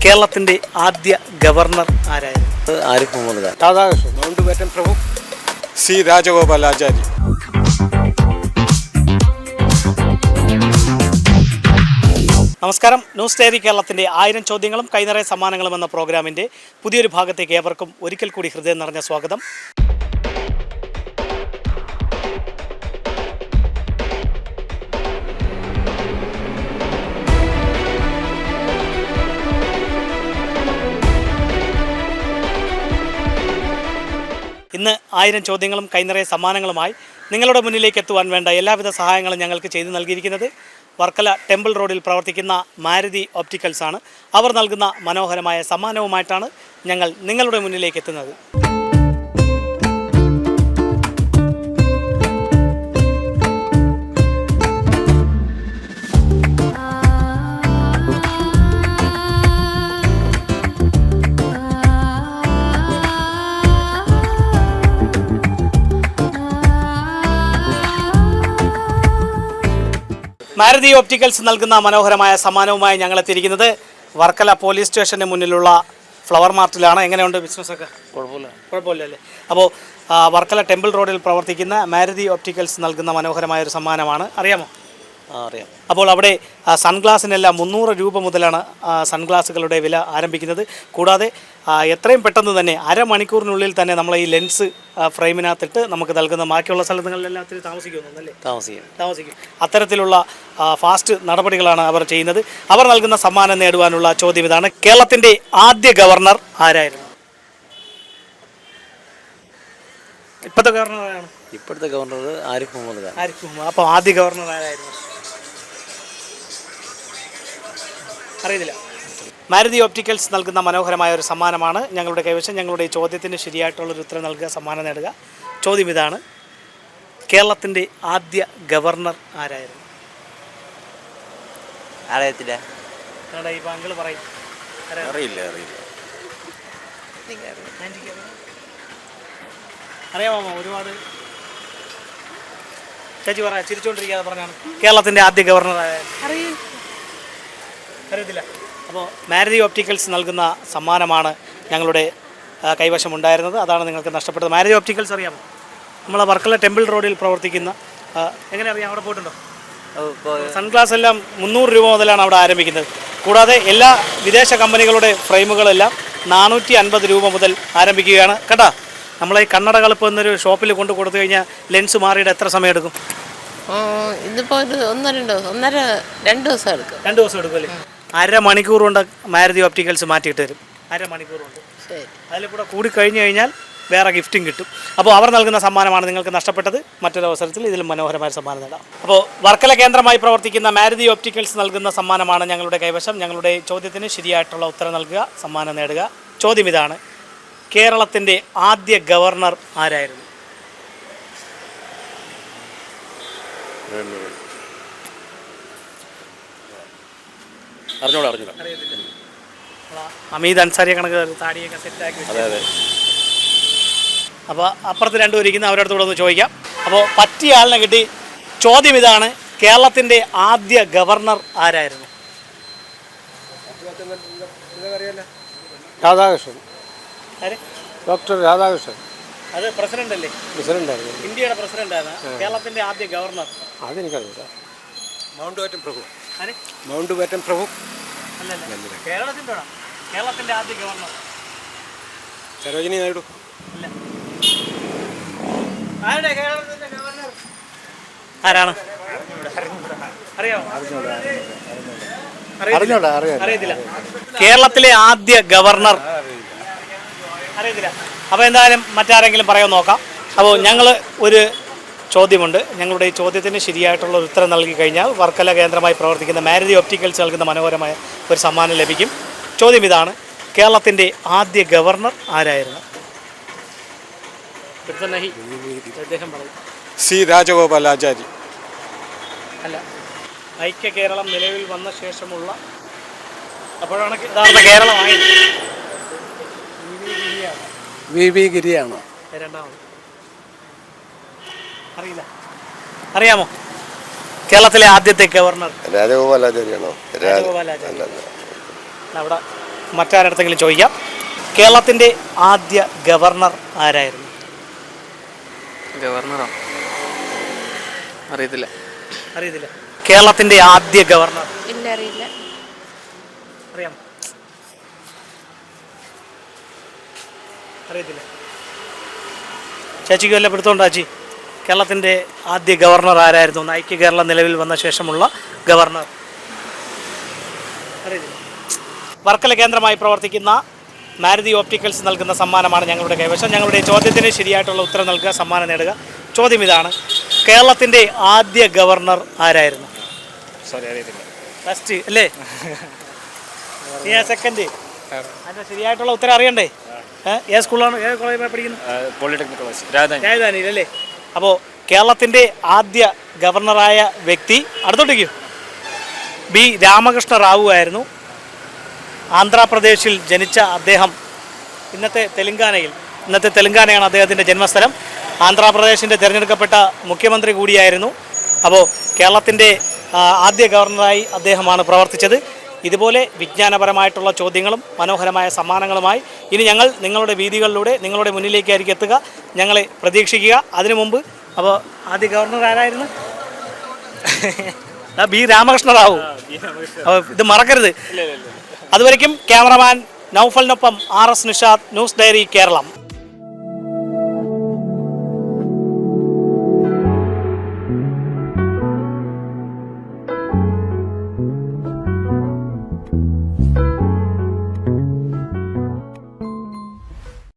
കേരളത്തിന്റെ ആദ്യ ഗവർണർ ആരായിരുന്നു? ആരിഫ് മുഹമ്മദ് ഖാൻ. രാധാകൃഷ്ണൻ. മൗണ്ട് ബാറ്റൻ പ്രഭു. സി രാജഗോപാലാചാരി. നമസ്കാരം. ന്യൂസ് ഡയറി കേരളത്തിന്റെ 1000 ചോദ്യങ്ങളും കൈനിറയ സമ്മാനങ്ങളും എന്ന പ്രോഗ്രാമിന്റെ പുതിയൊരു ഭാഗത്തേക്ക് ഏവർക്കും ഒരിക്കൽ കൂടി ഹൃദയം നിറഞ്ഞ സ്വാഗതം. ഇന്ന് 1000 ചോദ്യങ്ങളും കൈനിറയ സമ്മാനങ്ങളുമായി നിങ്ങളുടെ മുന്നിലേക്ക് എത്തുവാൻ വേണ്ട എല്ലാവിധ സഹായങ്ങളും ഞങ്ങൾക്ക് ചെയ്തു നൽകിയിരിക്കുന്നത് വർക്കല ടെമ്പിൾ റോഡിൽ പ്രവർത്തിക്കുന്ന മാരുതി ഒപ്റ്റിക്കൽസ് ആണ്. അവർ നൽകുന്ന മനോഹരമായ സമ്മാനവുമായിട്ടാണ് ഞങ്ങൾ നിങ്ങളുടെ മുന്നിലേക്ക് എത്തുന്നത്. മാരുതി ഒപ്റ്റിക്കൽസ് നൽകുന്ന മനോഹരമായ സമ്മാനവുമായി ഞങ്ങൾ എത്തിയിരിക്കുന്നത് വർക്കല പോലീസ് സ്റ്റേഷന് മുന്നിലുള്ള ഫ്ലവർ മാർട്ടിലാണ്. എങ്ങനെയുണ്ട് ബിസിനസ്സൊക്കെ? കുഴപ്പമില്ല അല്ലേ? അപ്പോൾ വർക്കല ടെമ്പിൾ റോഡിൽ പ്രവർത്തിക്കുന്ന മാരുതി ഒപ്റ്റിക്കൽസ് നൽകുന്ന മനോഹരമായ ഒരു സമ്മാനമാണ്. അറിയാമോ? അറിയാം. അപ്പോൾ അവിടെ സൺഗ്ലാസിനെല്ലാം 300 രൂപ മുതലാണ് സൺഗ്ലാസുകളുടെ വില ആരംഭിക്കുന്നത്. കൂടാതെ എത്രയും പെട്ടെന്ന് തന്നെ അരമണിക്കൂറിനുള്ളിൽ തന്നെ നമ്മൾ ഈ ലെൻസ് ഫ്രെയിമിനകത്തിട്ട് നമുക്ക് നൽകുന്ന ബാക്കിയുള്ള സ്ഥലങ്ങളിലെല്ലാം ഒത്തിരി താമസിക്കുമെന്നല്ലേ? താമസിക്കും. അത്തരത്തിലുള്ള ഫാസ്റ്റ് നടപടികളാണ് അവർ ചെയ്യുന്നത്. അവർ നൽകുന്ന സമ്മാനം നേടുവാനുള്ള ചോദ്യം ഇതാണ്: കേരളത്തിൻ്റെ ആദ്യ ഗവർണർ ആരായിരുന്നു? ഇപ്പോഴത്തെ ഗവർണർ ആരാണ്? ഇപ്പോഴത്തെ ഗവർണർ ആരിഫ് മുഹമ്മദ് ഖാൻ. ആരിഫ് മുഹമ്മദ്. അപ്പോൾ ആദ്യ ഗവർണർ ആരായിരുന്നു? അറിയത്തില്ല. മാരുതി ഒപ്റ്റിക്കൽസ് നൽകുന്ന മനോഹരമായ ഒരു സമ്മാനമാണ് ഞങ്ങളുടെ കൈവശം. ഞങ്ങളുടെ ഈ ചോദ്യത്തിന് ശരിയായിട്ടുള്ളൊരു ഉത്തരം നൽകുക, സമ്മാനം നേടുക. ചോദ്യം ഇതാണ്: കേരളത്തിൻ്റെ ആദ്യ ഗവർണർ ആരായിരുന്നു? അറിയത്തില്ല. ഈ ബാങ്കുകൾ പറയും. അറിയില്ല. അറിയാമോ? ഒരുപാട് ചേച്ചി പറയാം, ചിരിച്ചുകൊണ്ടിരിക്കാതെ പറഞ്ഞാണ്. കേരളത്തിൻ്റെ ആദ്യ ഗവർണർ ആരായിരുന്നു? അറിയത്തില്ല. അപ്പോൾ മാരുതി ഒപ്റ്റിക്കൽസ് നൽകുന്ന സമ്മാനമാണ് ഞങ്ങളുടെ കൈവശമുണ്ടായിരുന്നത്. അതാണ് നിങ്ങൾക്ക് നഷ്ടപ്പെട്ടത്. മാരുതി ഒപ്റ്റിക്കൽസ് അറിയാമോ? നമ്മളെ വർക്കല ടെമ്പിൾ റോഡിൽ പ്രവർത്തിക്കുന്ന, എങ്ങനെ അറിയാം? അവിടെ പോയിട്ടുണ്ടോ? സൺഗ്ലാസ് എല്ലാം 300 രൂപ മുതലാണ് അവിടെ ആരംഭിക്കുന്നത്. കൂടാതെ എല്ലാ വിദേശ കമ്പനികളുടെ ഫ്രെയിമുകളെല്ലാം 450 രൂപ മുതൽ ആരംഭിക്കുകയാണ്. കേട്ടോ, നമ്മളെ ഈ കണ്ണട കളിപ്പ് എന്നൊരു ഷോപ്പിൽ കൊണ്ട് കൊടുത്തു കഴിഞ്ഞാൽ ലെൻസ് മാറിയിട്ട് എത്ര സമയം എടുക്കും? ഇതിപ്പോൾ 2 ദിവസം എടുക്കും. 2 ദിവസം എടുക്കും അല്ലേ? അരമണിക്കൂർ കൊണ്ട് മാരുതി ഒപ്റ്റിക്കൽസ് മാറ്റിയിട്ട് തരും. അരമണിക്കൂർ കൊണ്ട്. അതിൽ കൂടെ കൂടി കഴിഞ്ഞു കഴിഞ്ഞാൽ വേറെ ഗിഫ്റ്റും കിട്ടും. അപ്പോൾ അവർ നൽകുന്ന സമ്മാനമാണ് നിങ്ങൾക്ക് നഷ്ടപ്പെട്ടത്. മറ്റൊരു അവസരത്തിൽ ഇതിൽ മനോഹരമായ സമ്മാനം നേടാം. അപ്പോൾ വർക്കല കേന്ദ്രമായി പ്രവർത്തിക്കുന്ന മാരുതി ഒപ്റ്റിക്കൽസ് നൽകുന്ന സമ്മാനമാണ് ഞങ്ങളുടെ കൈവശം. ഞങ്ങളുടെ ചോദ്യത്തിന് ശരിയായിട്ടുള്ള ഉത്തരം നൽകുക, സമ്മാനം നേടുക. ചോദ്യം ഇതാണ്: കേരളത്തിൻ്റെ ആദ്യ ഗവർണർ ആരായിരുന്നു? അറിഞ്ഞൂടാ. അമീദ് അൻസാരിയെ കണക്ക് താടിയൊക്കെ സെറ്റാക്കി. അപ്പോൾ അപ്പുറത്ത് രണ്ടുപേർ ഇരിക്കുന്ന അവരുടെ അടുത്ത് ഒന്ന് ചോദിക്കാം. അപ്പോൾ പറ്റിയ ആളിനെ കിട്ടി. ചോദ്യം ഇതാണ്: കേരളത്തിൻ്റെ ആദ്യ ഗവർണർ ആരായിരുന്നു? രാധാകൃഷ്ണൻ. ആര്? ഡോക്ടർ രാധാകൃഷ്ണൻ. അത് പ്രസിഡന്റ് അല്ലേ? പ്രസിഡന്റായിരുന്നു. ഇന്ത്യയുടെ പ്രസിഡന്റാണ്. കേരളത്തിൻ്റെ ആദ്യ ഗവർണർ അതെനിക്കറിയില്ല. മൗണ്ട് ബാറ്റൻ പ്രഭു. ആര്? മൗണ്ട് ബാറ്റൻ പ്രഭു. അല്ലല്ല, കേരളത്തിൻ്റെ ആദ്യ ഗവർണർ സരോജിനി നായിഡു. അല്ല. ആരുടെ കേരളത്തിൻ്റെ ഗവർണർ ആരാണ്? അറിയാമോ? അറിയത്തില്ല. കേരളത്തിലെ ആദ്യ ഗവർണർ അറിയത്തില്ല. അപ്പോൾ എന്തായാലും മറ്റാരെങ്കിലും പറയാൻ നോക്കാം. അപ്പോൾ ഞങ്ങൾ ഒരു ചോദ്യമുണ്ട്. ഞങ്ങളുടെ ഈ ചോദ്യത്തിന് ശരിയായിട്ടുള്ള ഒരു ഉത്തരം നൽകി കഴിഞ്ഞാൽ വർക്കല കേന്ദ്രമായി പ്രവർത്തിക്കുന്ന മാരുതി ഒപ്റ്റിക്കൽസ് നൽകുന്ന മനോഹരമായ ഒരു സമ്മാനം ലഭിക്കും. ചോദ്യം ഇതാണ്: കേരളത്തിൻ്റെ ആദ്യ ഗവർണർ ആരായിരുന്നു? സി രാജഗോപാലാചാരി. അല്ല. ഐക്യ കേരളം നിലവിൽ വന്ന ശേഷമുള്ള, അപ്പോഴാണ് യഥാർത്ഥ കേരളമായത്. വി ഗിരിയാണ്. രണ്ടാമത് അറിയില്ല. അറിയാമോ? കേരളത്തിലെ ആദ്യത്തെ ഗവർണർ രാജഗോപാലാചാര്യാണോ? അവിടെ മറ്റാരടുത്തെങ്കിലും ചോദിക്കാം. കേരളത്തിൻ്റെ ആദ്യ ഗവർണർ ആരായിരുന്നു? ഗവർണറോ? അറിയത്തില്ല. അറിയത്തില്ല. കേരളത്തിൻ്റെ ആദ്യ ഗവർണർ ഇല്ല, അറിയില്ല. അറിയാം? അറിയത്തില്ല. ചേച്ചിക്ക് വല്ല പിടുത്തമുണ്ടോ ചേച്ചി? കേരളത്തിൻ്റെ ആദ്യ ഗവർണർ ആരായിരുന്നു? ഐക്യ കേരളം നിലവിൽ വന്ന ശേഷമുള്ള ഗവർണർ അറിയില്ല. വർക്കല കേന്ദ്രമായി പ്രവർത്തിക്കുന്ന മാരുതി ഓപ്റ്റിക്കൽസ് നൽകുന്ന സമ്മാനമാണ് ഞങ്ങളുടെ കൈവശം. ഞങ്ങളുടെ ചോദ്യത്തിന് ശരിയായിട്ടുള്ള ഉത്തരം നൽകുക, സമ്മാനം നേടുക. ചോദ്യം ഇതാണ്: കേരളത്തിൻ്റെ ആദ്യ ഗവർണർ ആരായിരുന്നു? സോറി, അറിയത്തില്ല. ഫസ്റ്റ് അല്ലേ? സെക്കൻഡ്. അതിൻ്റെ ശരിയായിട്ടുള്ള ഉത്തരം അറിയണ്ടേ? ഏത് സ്കൂളാണ്, ഏത് കോളേജിലാണ് പഠിക്കുന്നത്? Polytechnic college Rajadhani. അല്ലേ? അപ്പോൾ കേരളത്തിൻ്റെ ആദ്യ ഗവർണറായ വ്യക്തി അടുത്തോട്ടേക്കും ബി രാമകൃഷ്ണ റാവു ആയിരുന്നു. ആന്ധ്രാപ്രദേശിൽ ജനിച്ച അദ്ദേഹം ഇന്നത്തെ തെലങ്കാനയാണ് അദ്ദേഹത്തിൻ്റെ ജന്മസ്ഥലം. ആന്ധ്രാപ്രദേശിൻ്റെ തിരഞ്ഞെടുക്കപ്പെട്ട മുഖ്യമന്ത്രി കൂടിയായിരുന്നു. അപ്പോൾ കേരളത്തിൻ്റെ ആദ്യ ഗവർണറായി അദ്ദേഹമാണ് പ്രവർത്തിച്ചത്. ഇതുപോലെ വിജ്ഞാനപരമായിട്ടുള്ള ചോദ്യങ്ങളും മനോഹരമായ സമ്മാനങ്ങളുമായി ഇനി ഞങ്ങൾ നിങ്ങളുടെ വീതികളിലൂടെ നിങ്ങളുടെ മുന്നിലേക്കായിരിക്കും എത്തുക. ഞങ്ങളെ പ്രതീക്ഷിക്കുക. അതിനു മുമ്പ് അപ്പോൾ ആദ്യ ഗവർണർ ആരായിരുന്നു? ബി രാമകൃഷ്ണ റാവു. അപ്പോൾ ഇത് മറക്കരുത്. അതുവരയ്ക്കും ക്യാമറമാൻ നൗഫലിനൊപ്പം RS Nishad, news diary Keralam.